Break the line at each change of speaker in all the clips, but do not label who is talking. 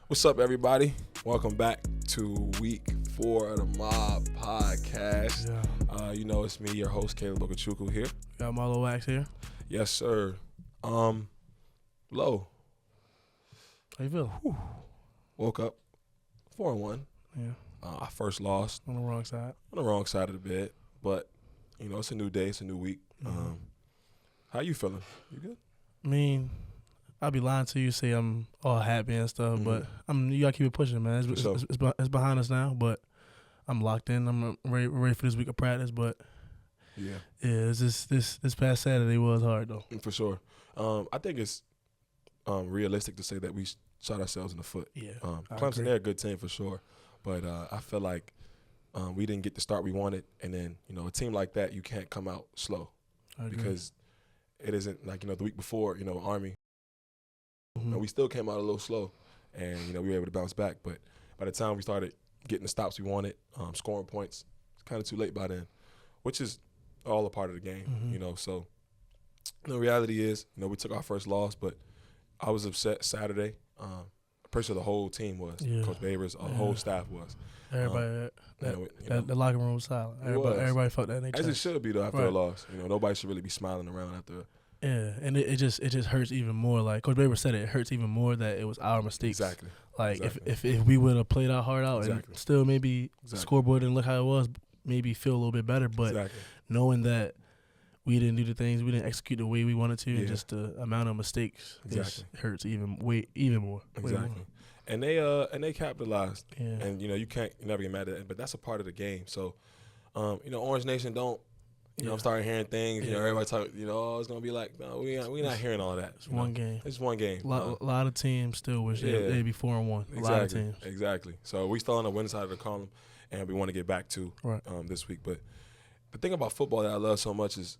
What's up, everybody? Welcome back to week 4 of the Mob Podcast.
Yeah.
It's me, your host, Caleb and Marlowe here.
Got Marlowe Wax here.
Yes, sir. Low.
How you feel?
Woke up 4-1.
Yeah.
I first lost
On the wrong side.
on the wrong side of the bed, but it's a new day, it's a new week.
Mm-hmm.
How you feeling? You good?
I mean, I'll be lying to you, say I'm all happy and stuff, but you gotta keep it pushing, man. It's behind us now, but I'm locked in. I'm ready for this week of practice, but it's just this past Saturday was hard though.
For sure. I think it's realistic to say that we shot ourselves in the foot.
Yeah.
Clemson, they're a good team for sure, but I feel like we didn't get the start we wanted, and then a team like that, you can't come out slow because it isn't like the week before Army. We still came out a little slow, and we were able to bounce back. But by the time we started getting the stops we wanted, scoring points, it's kind of too late by then, which is all a part of the game. So the reality is, we took our first loss, but I was upset Saturday. I'm pretty sure the whole team was.
Yeah.
Coach Babers, the whole staff was.
Everybody, the locker room was silent. Everybody felt that in their
as it
chest.
should be though after a loss. Nobody should really be smiling around after.
Yeah, and it just hurts even more. Like Coach Baber said, it hurts even more that it was our mistakes.
Exactly.
Like if we would have played our heart out and still maybe scoreboard didn't look how it was, maybe feel a little bit better. But knowing that we didn't do the things, we didn't execute the way we wanted to, and just the amount of mistakes just hurts even more.
Exactly. And they capitalized.
Yeah.
And you never get mad at it, but that's a part of the game. So Orange Nation don't. I'm starting hearing things. Everybody talk. It's gonna be like, no, we not hearing all of that.
It's one game.
It's one game.
A lot of teams still wish they'd be 4-1.
Exactly.
A lot of teams.
Exactly. So we still on the winning side of the column, and we want to get back to this week. But the thing about football that I love so much is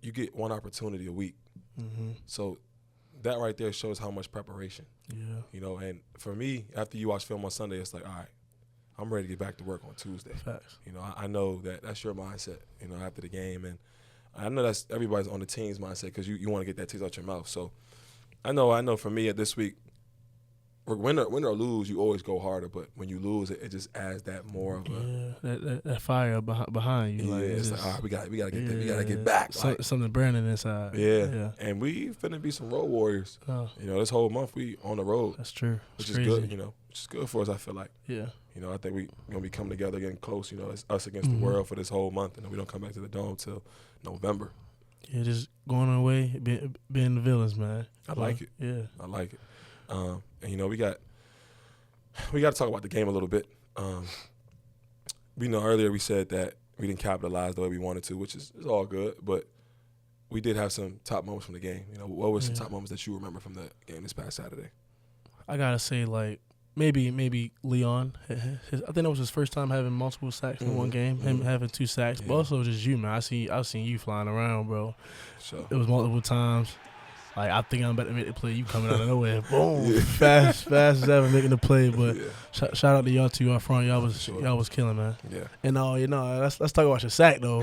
you get one opportunity a week. Mm-hmm. So that right there shows how much preparation.
Yeah.
And for me, after you watch film on Sunday, it's like, all right, I'm ready to get back to work on Tuesday.
Facts.
I know that's your mindset, after the game. And I know that's everybody's on the team's mindset because you want to get that taste out your mouth. So I know for me at this week, win or lose, you always go harder. But when you lose, it just adds that more of a
that fire behind you. Like,
it's like, all right, we got to get that. We got to get back.
Something burning inside.
Yeah. And we finna be some road warriors.
Oh.
This whole month we on the road.
That's true.
Which is good. Which is good for us. I feel like.
Yeah.
I think we're going to be coming together, getting close, it's us against the world for this whole month, and then we don't come back to the Dome till November.
Yeah, just going away, being the villains, man.
I like it.
Yeah.
I like it. And, we got to talk about the game a little bit. Earlier we said that we didn't capitalize the way we wanted to, which is all good, but we did have some top moments from the game. What were some top moments that you remember from the game this past Saturday?
I got to say, like, Maybe Leon. I think that was his first time having multiple sacks in one game. Him having 2 sacks, but also just you, man. I've seen you flying around, bro.
Sure.
It was multiple times. Like, I think I'm about to make the play. You coming out of nowhere, boom, fast as ever making the play. But shout out to y'all two up front. Y'all was killing, man.
Yeah.
And let's talk about your sack though.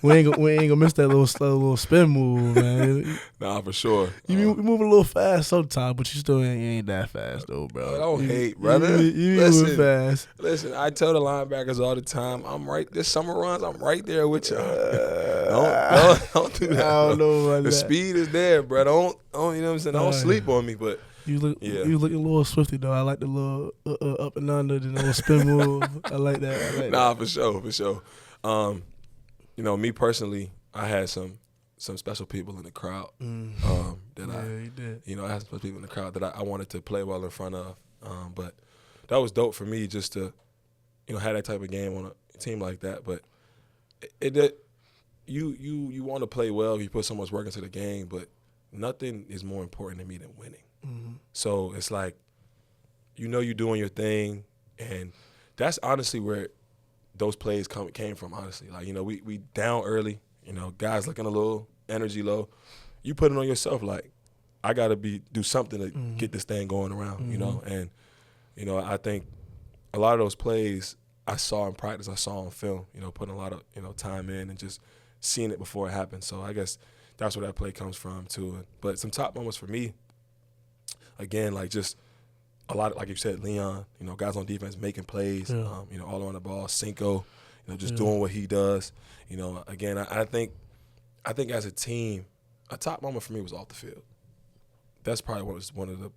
We ain't gonna miss that little spin move, man.
Nah, for sure.
You moving a little fast sometimes, but you still ain't that fast though, bro.
I don't hate, brother.
You moving fast.
Listen, I tell the linebackers all the time, I'm right. This summer runs, I'm right there with y'all. Don't do that.
I don't know about
the
that.
speed is there, bro. Don't you know what I'm saying? Don't sleep on me, but
you looking a little swifty though. I like the little up and under, the little spin move. I like that.
Nah, for sure. Me personally, I had some special people in the crowd.
You did.
I had some special people in the crowd that I wanted to play well in front of. But that was dope for me just to, have that type of game on a team like that. But you want to play well. You put so much work into the game, but nothing is more important to me than winning. Mm-hmm. So it's like, you're doing your thing, and that's honestly where those plays came from, honestly. Like, we down early, guys looking a little energy low. You put it on yourself, like, I got to do something to get this thing going around, And, I think a lot of those plays I saw in practice, I saw on film, putting a lot of, time in and just seeing it before it happened. So I guess that's where that play comes from, too. But some top moments for me, again, like just a lot of, like you said, Leon, guys on defense making plays, all around the ball. Cinco, just doing what he does. Again, I think as a team, a top moment for me was off the field. That's probably what was one of the,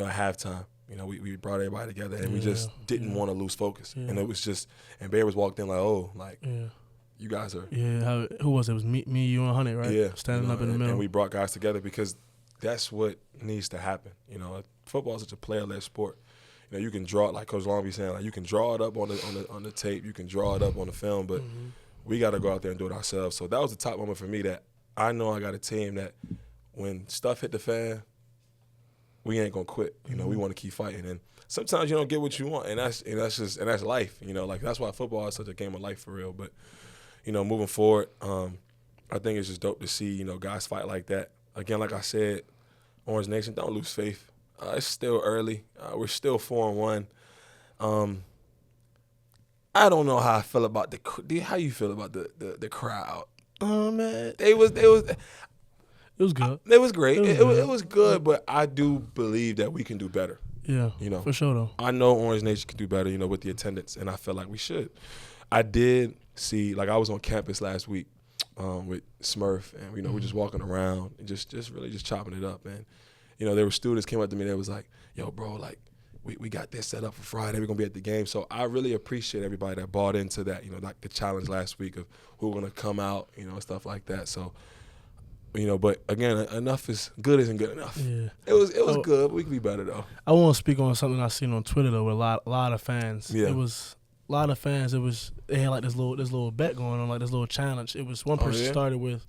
at halftime. We brought everybody together and we just didn't want to lose focus. And it was just, and Bear was walked in like, you guys are.
Yeah, who was it? It was me, you, and Hunter, right?
Yeah.
Standing up in the middle.
And we brought guys together because that's what needs to happen. Football is such a player-led sport. You can draw it, like Coach Long be saying, like you can draw it up on the tape, you can draw it up on the film, but we got to go out there and do it ourselves. So that was the top moment for me, that I know I got a team that when stuff hit the fan, we ain't gonna quit. We want to keep fighting, and sometimes you don't get what you want, and that's life. Like that's why football is such a game of life for real. But moving forward, I think it's just dope to see guys fight like that. Again, like I said, Orange Nation, don't lose faith. It's still early. We're still 4-1. I don't know how I feel about how you feel about the crowd.
Oh man,
it was
good.
It was great. It was good, but I do believe that we can do better.
Yeah, for sure though.
I know Orange Nation can do better, with the attendance, and I feel like we should. I did see, like I was on campus last week with Smurf, and we're just walking around and just really just chopping it up, man. There were students came up to me that was like, yo, bro, like, we got this set up for Friday. We're going to be at the game. So I really appreciate everybody that bought into that, like the challenge last week of who we're going to come out, and stuff like that. So, but again, enough is good isn't good enough. Yeah. It was good, but we could be better, though.
I want to speak on something I seen on Twitter, though, with a lot of fans.
Yeah.
It was a lot of fans. They had like this little bet going on, like this little challenge. It was one person started with,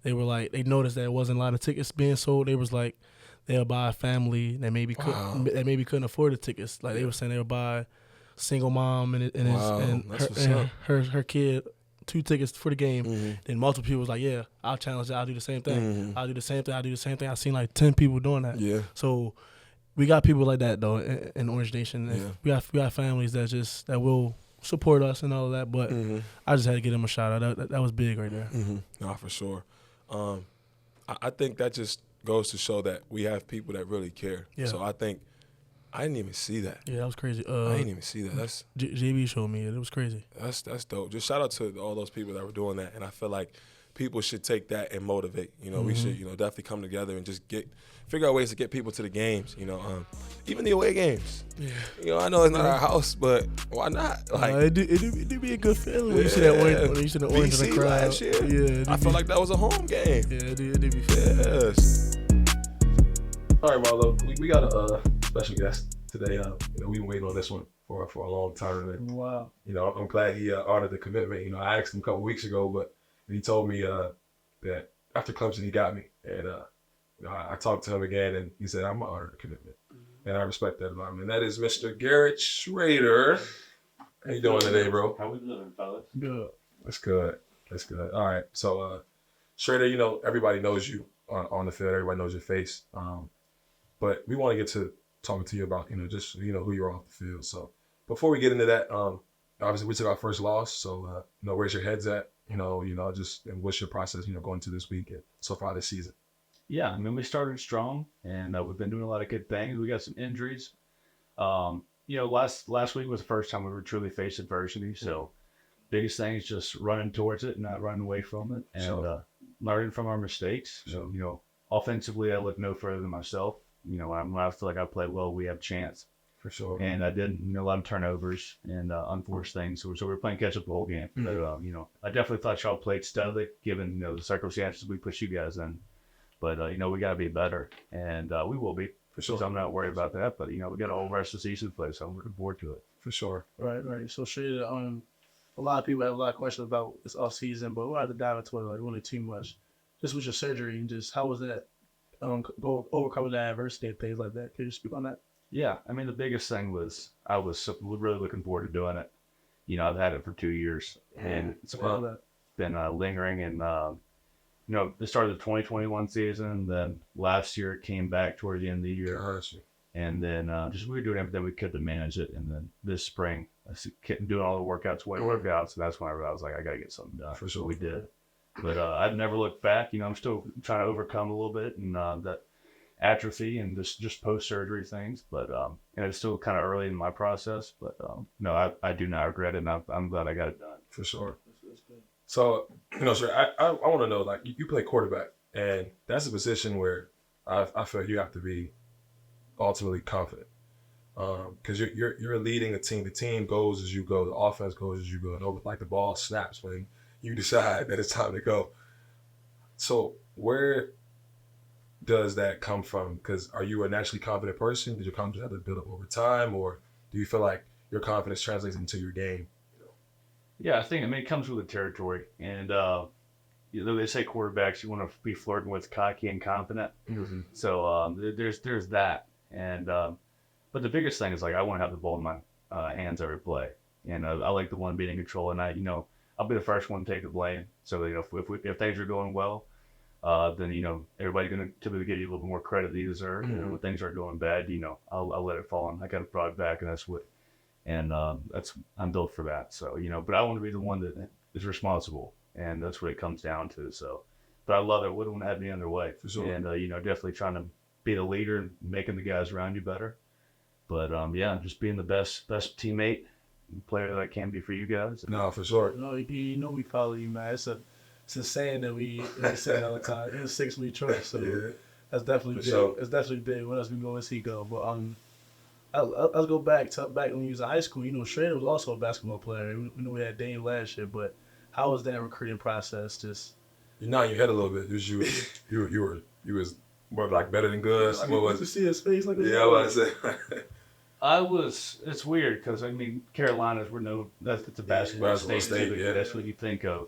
they were like, they noticed that there wasn't a lot of tickets being sold. They was like, they'll buy a family that maybe couldn't afford the tickets. Like they were saying, they'll buy single mom and her kid 2 tickets for the game. Mm-hmm. Then multiple people was like, yeah, I'll challenge it. I'll do the same thing. Mm-hmm. I'll do the same thing. I've seen like 10 people doing that. Yeah. So we got people like that though in Orange Nation. Yeah. We got families that will support us and all of that. But I just had to give them a shout out. That was big right there.
Mm-hmm. No, for sure. I think that just goes to show that we have people that really care. Yeah. So I think I didn't even see that.
Yeah, that was crazy.
I didn't even see that. That's
JB showed me it. It was crazy.
That's dope. Just shout out to all those people that were doing that. And I feel like people should take that and motivate. We should definitely come together and just figure out ways to get people to the games. Even the away games. Yeah. I know it's not our house, but why not? Like
it be a good feeling when you see that orange. When you see the orange in the crowd.
Last year. Yeah, I felt like that was a home game.
Yeah, it be fun.
Yes. All right, Marlowe. We got a special guest today. We've been waiting on this one for a long time. And,
wow.
I'm glad he honored the commitment. I asked him a couple weeks ago, but he told me that after Clemson he got me, and I talked to him again, and he said I'm gonna honor the commitment, and I respect that about him. And that is Mr. Garrett Shrader. How you doing today, bro?
How we doing, fellas?
Good.
That's good. All right, so Shrader, everybody knows you on the field. Everybody knows your face. But we want to get to talking to you about, just, who you are off the field. So before we get into that, obviously we took our first loss. So, where's your head's at? Just and what's your process, going into this week and so far this season?
Yeah, we started strong and we've been doing a lot of good things. We got some injuries. Last week was the first time we were truly faced adversity. So biggest thing is just running towards it, not running away from it, and learning from our mistakes. So, offensively, I look no further than myself. When I feel like I played well, we have a chance.
For sure.
And I did, a lot of turnovers and unforced things. So we were playing catch up the whole game. Mm-hmm. But, I definitely thought y'all played steadily, given, the circumstances we put you guys in. But, we got to be better. And we will be.
For sure.
So I'm not worried about that. But, we got a whole rest of the season to play, so I'm looking forward to it.
For sure.
Right. So, Shrader, a lot of people have a lot of questions about this off season, but we'll have to dive into it really too much. Just with your surgery and just how was that? Overcoming that adversity and things like that. Can you speak on that?
Yeah, the biggest thing was I was really looking forward to doing it. I've had it for 2 years, and it's been lingering. And the start of the 2021 season, then last year it came back toward the end of the year, and then we were doing everything we could to manage it. And then this spring, doing all the workouts, and that's when I was like, I got to get something done.
For sure,
we did. But I've never looked back. I'm still trying to overcome a little bit, and that atrophy and just post-surgery things. But it's still kind of early in my process. But no, I do not regret it, and I'm glad I got it done.
For sure. So, sir, I want to know, like, you play quarterback, and that's a position where I feel you have to be ultimately confident. Because you're leading a team. The team goes as you go. The offense goes as you go. And like the ball snaps when you decide that it's time to go. So where does that come from? Because are you a naturally confident person? Did your confidence have to build up over time, or do you feel like your confidence translates into your game?
Yeah, I think it comes with the territory, and they say quarterbacks you want to be flirting with cocky and confident.
Mm-hmm.
So there's that, and but the biggest thing is like I want to have the ball in my hands every play, and I like the one being in control, and I'll be the first one to take the blame. So if things are going well, then everybody's gonna typically give you a little bit more credit than you deserve.
Mm-hmm.
And when things are going bad, I'll let it fall, and I got it brought back, and that's what. And I'm built for that. So but I want to be the one that is responsible, and that's what it comes down to. So, but I love it. Wouldn't have any other way.
For sure.
And definitely trying to be the leader and making the guys around you better. But just being the best teammate, player that I can be for you guys.
No, for sure.
We follow you, man. It's a saying that we say all the time. In 6 we trust. So
yeah.
That's definitely big.
Sure.
It's definitely big. What else we go as he go? But I'll go back when he was in high school. Shrader was also a basketball player. We know we had Dame last year, but how was that recruiting process? Just
you're nodding your head a little bit. You was more like better than good. Like, what was
to
it?
see his face like
Yeah, what I say.
It's weird because Carolinas that's a basketball state.
Yeah.
That's what you think of.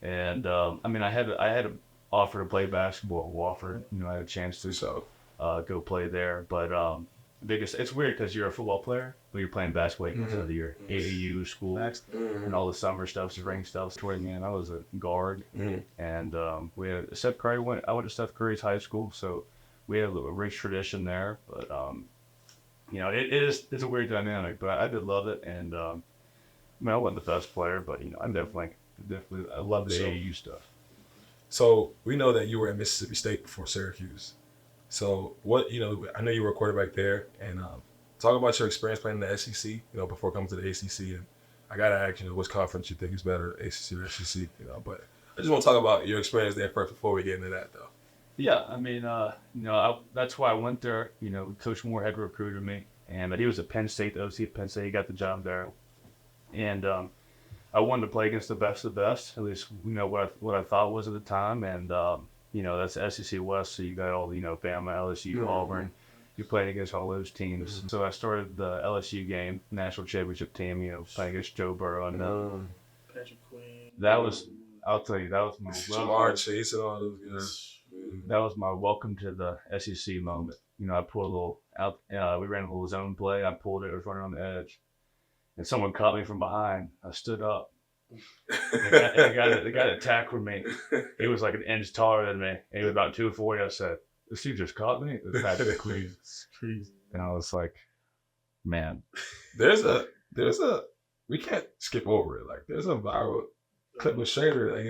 And I had an offer to play basketball. Offer, I had a chance to go play there, but it's weird because you're a football player, but you're playing basketball because of your AAU school and all the summer stuff, spring stuff. I was a guard, and we had Steph Curry. I went to Steph Curry's high school, so we have a rich tradition there. But it's a weird dynamic, but I did love it, and I wasn't the best player, but I'm definitely I love the AAU stuff.
So we know that you were at Mississippi State before Syracuse. So I know you were a quarterback there, and talk about your experience playing in the SEC, before coming to the ACC. And I gotta ask, which conference you think is better, ACC or SEC, But I just want to talk about your experience there first before we get into that, though.
Yeah, that's why I went there. Coach Moore had recruited me, and he was at Penn State, the OC at Penn State. He got the job there, and I wanted to play against the best of the best. At least what I thought was at the time, and that's the SEC West, so you got all the, Bama, LSU, Auburn. You're playing against all those teams. So I started the LSU game, national championship team, playing against Joe Burrow. And
Patrick Queen.
I'll tell you, that was my
Jamar Chase and all those guys.
That was my welcome to the SEC moment. I pulled a little out. We ran a little zone play. I pulled it. I was running on the edge, and someone caught me from behind. I stood up. The guy that tackled me, he was like an inch taller than me. He was about 240. I said, "This dude just caught me." It was Patrick Queen. And I was like, "Man,
there's a we can't skip over it. Like there's a viral clip with Shrader. Like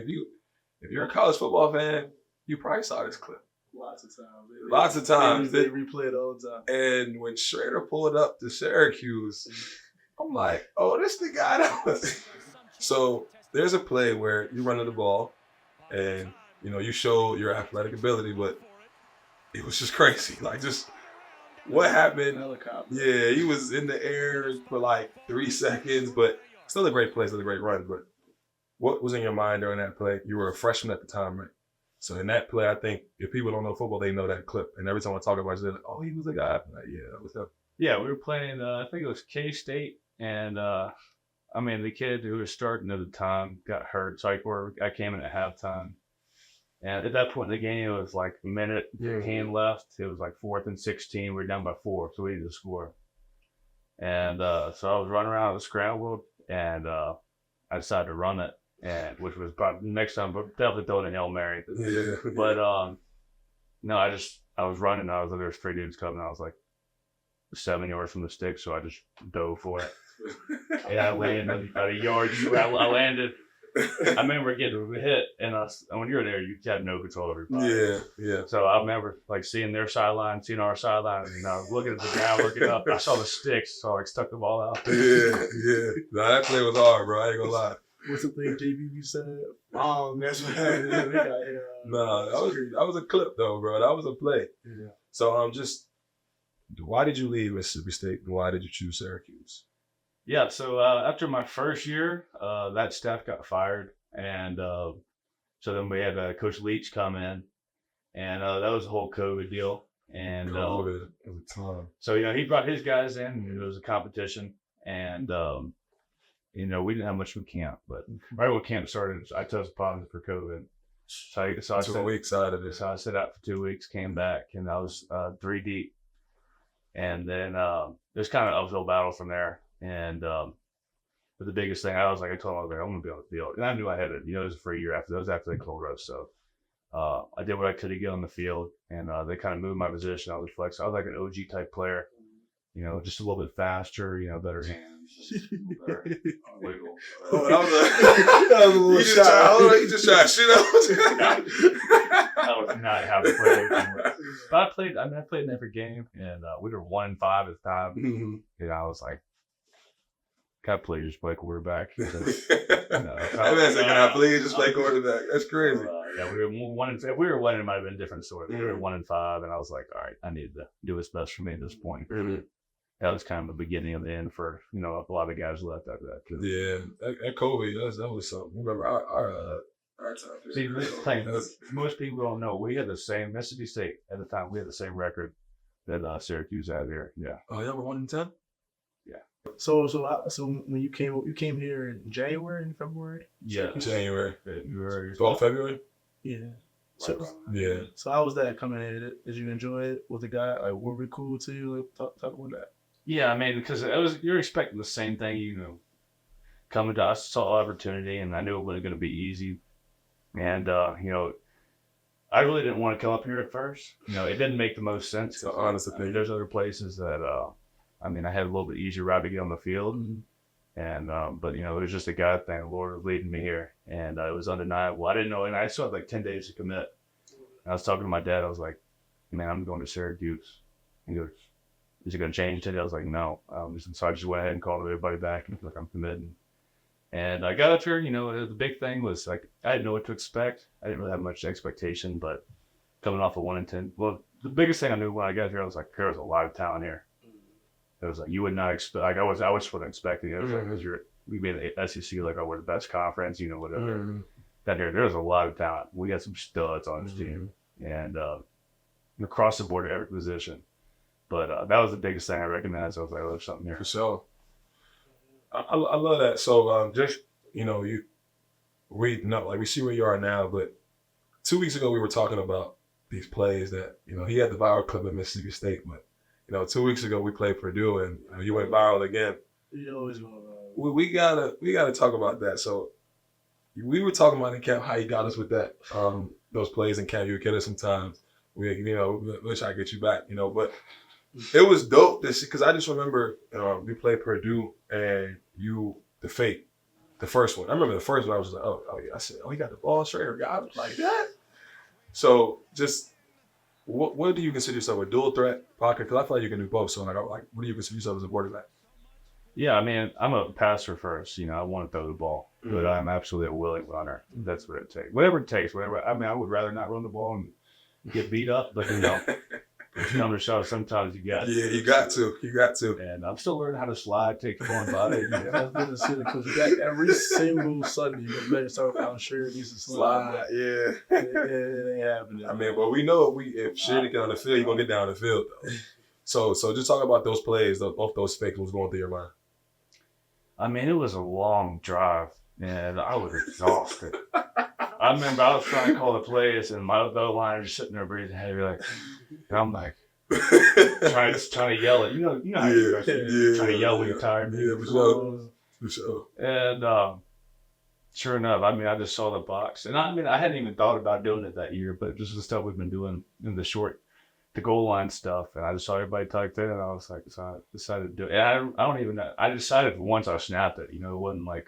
if you're a college football fan, you probably saw this clip.
Lots of times. They replay it all the time.
And when Shrader pulled up to Syracuse, I'm like, oh, this the guy that was. So there's a play where you run the ball, and you show your athletic ability, but it was just crazy. Like just what happened?
Helicopter.
Yeah, he was in the air for like 3 seconds, but still a great play, still a great run. But what was in your mind during that play? You were a freshman at the time, right? So in that play, I think if people don't know football, they know that clip. And every time I talk about it, they're like, oh, he was a guy. I'm like, yeah, that was him.
Yeah, we were playing, I think it was K-State, and the kid who was starting at the time got hurt. So I came in at halftime. And at that point in the game, it was like a minute, 15 left. It was like 4th and 16. We were down by 4, so we needed to score. And so I was running around the scramble, and I decided to run it, and which was probably next time, but definitely throwing a Hail Mary.
Yeah.
But no, I was running. I was like, there's 3 dudes coming. I was like 7 yards from the stick, so I just dove for it. And I landed about a yard. I landed, I remember getting hit, and when you're there, you have no control over your body.
Yeah.
So I remember like seeing their sideline, seeing our sideline, and looking at the ground, looking up. I saw the sticks, so I stuck the ball out.
Yeah. No, that play was hard, bro. I ain't gonna lie.
What's the thing JBB said?
That's what happened. Nah, that was a clip though, bro. That was a play.
Yeah.
So just why did you leave Mississippi State and why did you choose Syracuse?
Yeah, so after my first year, that staff got fired, and so then we had Coach Leach come in, and that was the whole COVID deal. And
COVID at the time.
So he brought his guys in, and it was a competition, and we didn't have much with camp, but right when camp started, I tested positive for COVID. So I
2 weeks out of it.
So I sat out for 2 weeks, came back, and I was 3 deep, and then there's kind of an uphill battle from there. And but the biggest thing, I told him, I was like, I'm gonna be on the field, and I knew I had it. It was for a year after. That was after the cold roast, so I did what I could to get on the field, and they kind of moved my position. I was flex. I was like an OG type player, just a little bit faster, better hands, better wiggle.
That was a little shot. You just tried to shoot up.
I was not having to play. But I played in every game, and we were 1-5 at the time.
Mm-hmm.
I was like, "Can I please just play quarterback?"
I mean, can I please just play quarterback? That's crazy.
Yeah, we were 1. If we were 1, it might have been a different story. We were 1-5, and I was like, "All right, I need to do what's best for me at this point."
Mm-hmm.
That was kind of the beginning of the end for a lot of guys left after that.
Yeah, at Kobe, that was something. Remember our time.
See, most people don't know we had the same Mississippi State at the time. We had the same record that Syracuse had here. Yeah.
Oh, y'all were 1-10.
Yeah.
So when you came here in January and February?
Yeah.
January.
February.
12 February.
Yeah.
Yeah.
So how was that coming in? Did you enjoy it? Was the guy were we cool to you? Like, talk about that.
Yeah, I mean, because you're expecting the same thing, coming to us, saw opportunity, and I knew it wasn't going to be easy. And, I really didn't want to come up here at first. It didn't make the most sense.
It's an honest opinion.
There's other places that, I had a little bit easier route to get on the field. Mm-hmm. And, but, it was just a God thing. The Lord was leading me here. And it was undeniable. I didn't know, and I still had like 10 days to commit. And I was talking to my dad. I was like, man, I'm going to Syracuse. He goes, is it going to change today? I was like, no. So I just went ahead and called everybody back and like, I'm committing. And I got up here, the big thing was like, I didn't know what to expect. I didn't really have much expectation, but coming off of 1-10, well, the biggest thing I knew when I got here, I was like, there was a lot of talent here. It was like, you would not expect, like I just wasn't expecting it. It was like, we made the SEC like, we're the best conference, whatever. Mm-hmm. Down here, there was a lot of talent. We got some studs on this team. And across the board at every position. But that was the biggest thing I recognized. I was like, there's something here.
For sure. I love that. So we see where you are now, but 2 weeks ago we were talking about these plays that, he had the viral clip at Mississippi State, but 2 weeks ago we played Purdue and you went viral again.
You always go viral.
We gotta talk about that. So we were talking about in camp how you got us with that, those plays in camp. You would get us sometimes. We wish I get you back, but it was dope because I just remember we played Purdue and the fake, the first one. I remember the first one. I was like, oh yeah. I said, he got the ball Shrader. I was like that. So just what do you consider yourself, a dual threat pocket? Because I feel like you can do both. So what do you consider yourself as a quarterback?
Yeah, I'm a passer first. I want to throw the ball, but I'm absolutely a willing runner. That's what it takes. Whatever it takes. I would rather not run the ball and get beat up, but if you undershot, sometimes you got.
Yeah, you got to.
And I'm still learning how to slide, take one body.
Every single Sunday, you better start out Shrader needs to slide.
Yeah.
It ain't happening.
But we know if Shrader get on the field, you're gonna get down the field though. So just talk about those plays, both those fakes was going through your mind.
It was a long drive, and I was exhausted. I remember I was trying to call the plays, and my other line was sitting there breathing heavy, and I'm like trying to yell it. You know how you do. Trying to yell when you're tired.
Yeah, for sure.
And sure enough, I just saw the box, and I hadn't even thought about doing it that year, but just the stuff we've been doing in the goal line stuff, and I just saw everybody tucked in, and I was like, so I decided to do it. And I don't even know. I decided once I snapped it. It wasn't like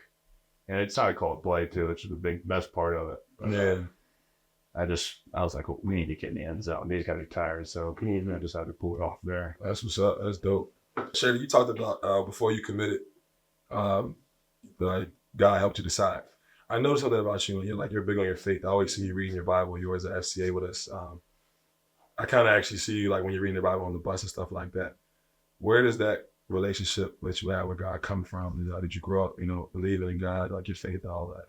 And it's not called play too, which is the best part of it. But,
yeah.
I was like, well, we need to get in the end zone. These guys are tired, so I just had to pull it off there.
That's what's up. That's dope. Shrader, you talked about before you committed, the God helped you decide. I noticed something about you, and you're big on your faith. I always see you reading your Bible. You were at FCA with us. I kind of actually see you like when you're reading the Bible on the bus and stuff like that. Where does that relationship that you have with God come from? Did you grow up, believing in God, like your faith and all that?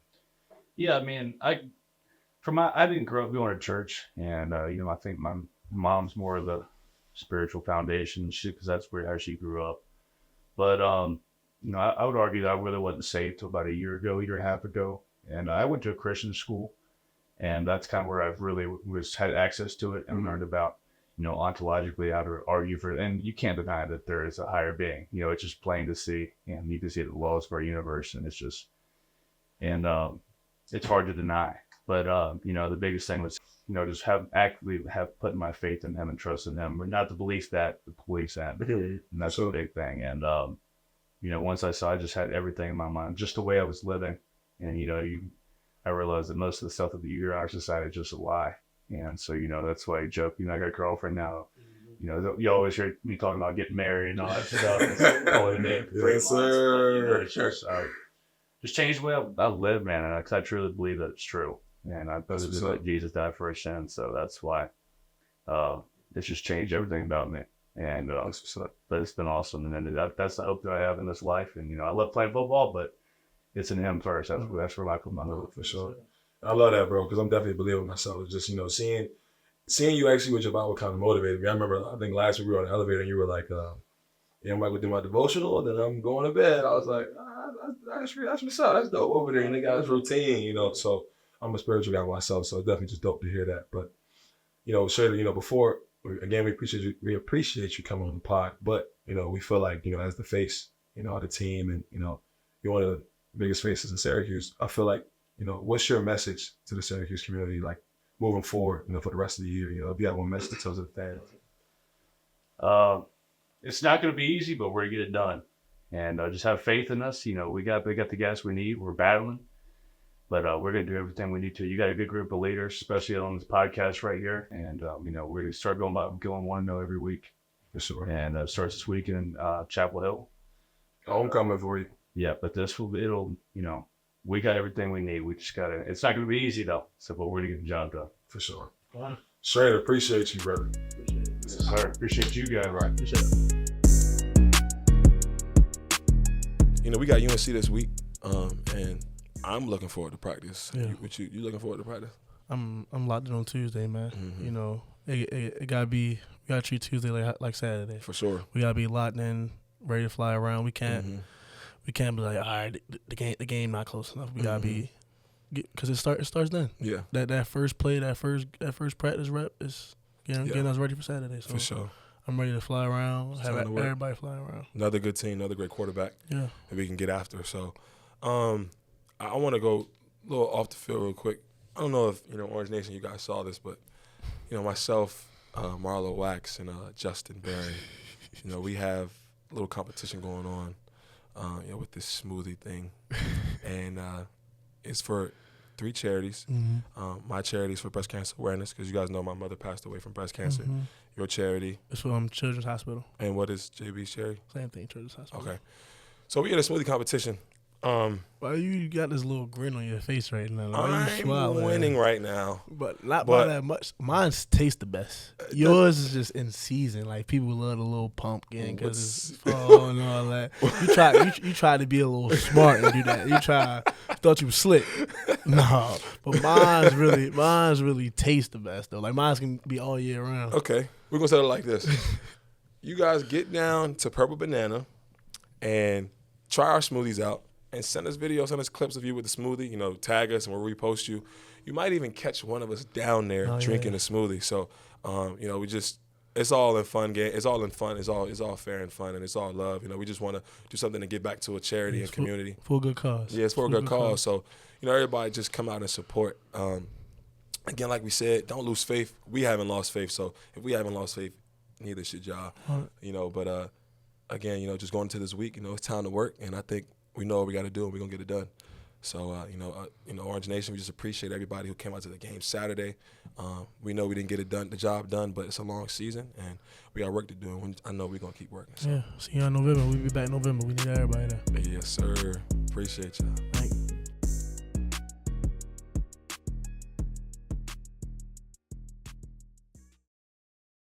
Yeah, I mean, I didn't grow up going to church, and I think my mom's more of the spiritual foundation, because that's how she grew up. But I would argue that I really wasn't saved till about a year and a half ago, and I went to a Christian school, and that's kind of where I've really had access to it and learned about ontologically how to argue for it. And you can't deny that there is a higher being. It's just plain to see, and you can see the laws of our universe, and it's just, and it's hard to deny. But the biggest thing was just actively put my faith in Him and trust in Him, but not the belief that the police had, and that's a big thing. And once I just had everything in my mind, just the way I was living, and I realized that most of the stuff that you our society is just a lie. And so, that's why I joke, I got a girlfriend now. You always hear me talking about getting married and all that stuff. Yes, sir. Just changed the way I live, man. Because I truly believe that it's true. And I believe that Jesus died for our sins. So that's why it's just changed everything about me. And but it's been awesome. And then that's the hope that I have in this life. And, I love playing football, but it's in Him first. That's where I put my hope. For sure. I love that, bro, because I'm definitely believing myself. It's just, seeing you actually with your Bible kind of motivated me. I remember, I think last week we were on the elevator and you were like, I'm about to do my devotional, and then I'm going to bed. I was like, that's what's up. That's dope over there. And they got this routine, So I'm a spiritual guy myself, so it's definitely just dope to hear that. But, Shrader, before, again, we appreciate you coming on the pod, but, we feel like, as the face, of the team, and, you're one of the biggest faces in Syracuse. I feel like, what's your message to the Syracuse community, like moving forward, for the rest of the year? If you have one message to tell the fans. It's not going to be easy, but we're going to get it done. And just have faith in us. We got the guys we need. We're battling, but we're going to do everything we need to. You got a good group of leaders, especially on this podcast right here. And, we're going to start going 1-0 every week.
For sure.
And it starts this week in Chapel Hill.
Homecoming for you.
Yeah, but we got everything we need. We just got to, it's not going to be easy though. So, but we're going to get the job done.
For sure. Shrader, appreciate you, brother.
Yes, sir. Appreciate you guys.
Right. Appreciate it. We got UNC this week, and I'm looking forward to practice.
Yeah.
You looking forward to practice?
I'm locked in on Tuesday, man. Mm-hmm. It gotta be, we gotta treat Tuesday like Saturday.
For sure.
We gotta be locked in, ready to fly around. We can't be like, all right, the game not close enough. We gotta be, because it starts then.
Yeah.
That first play, that first practice rep is getting us ready for Saturday. So
for sure.
I'm ready to fly around, have everybody fly around.
Another good team, another great quarterback.
Yeah.
That we can get after. So, I want to go a little off the field real quick. I don't know if Orange Nation, you guys saw this, but myself, Marlowe Wax, and Justin Barron, we have a little competition going on. With this smoothie thing, and it's for 3 charities. Mm-hmm. My charity is for breast cancer awareness, because you guys know my mother passed away from breast cancer. Mm-hmm. Your charity?
It's for Children's Hospital.
And what is JB's charity?
Same thing, Children's Hospital.
Okay. So we had a smoothie competition.
Why you got this little grin on your face right now? Like,
I'm winning right now.
But not by that much. Mine tastes the best. Yours is just in season. Like, people love the little pumpkin because it's fall and all that. You try to be a little smart and do that. You thought you was slick. No. But mine's really taste the best, though. Like, mine's can be all year round.
Okay. We're going to set it like this. You guys get down to Purple Banana and try our smoothies out. And send us videos, send us clips of you with the smoothie. Tag us and we'll repost you. You might even catch one of us down there drinking a smoothie. So, it's all in fun game. It's all in fun. It's all fair and fun, and it's all love. We just want to do something to give back to a charity and community.
For a good cause.
Yeah, it's for a good cause. So, everybody just come out and support. Again, like we said, don't lose faith. We haven't lost faith. So if we haven't lost faith, neither should y'all. But again, just going into this week, it's time to work, and I think we know what we got to do, and we're going to get it done. So, Orange Nation, we just appreciate everybody who came out to the game Saturday. We know we didn't get the job done, but it's a long season, and we got work to do, and I know we're going to keep working. So.
Yeah, see you in November. We'll be back in November. We need everybody there.
Yes, sir. Appreciate y'all.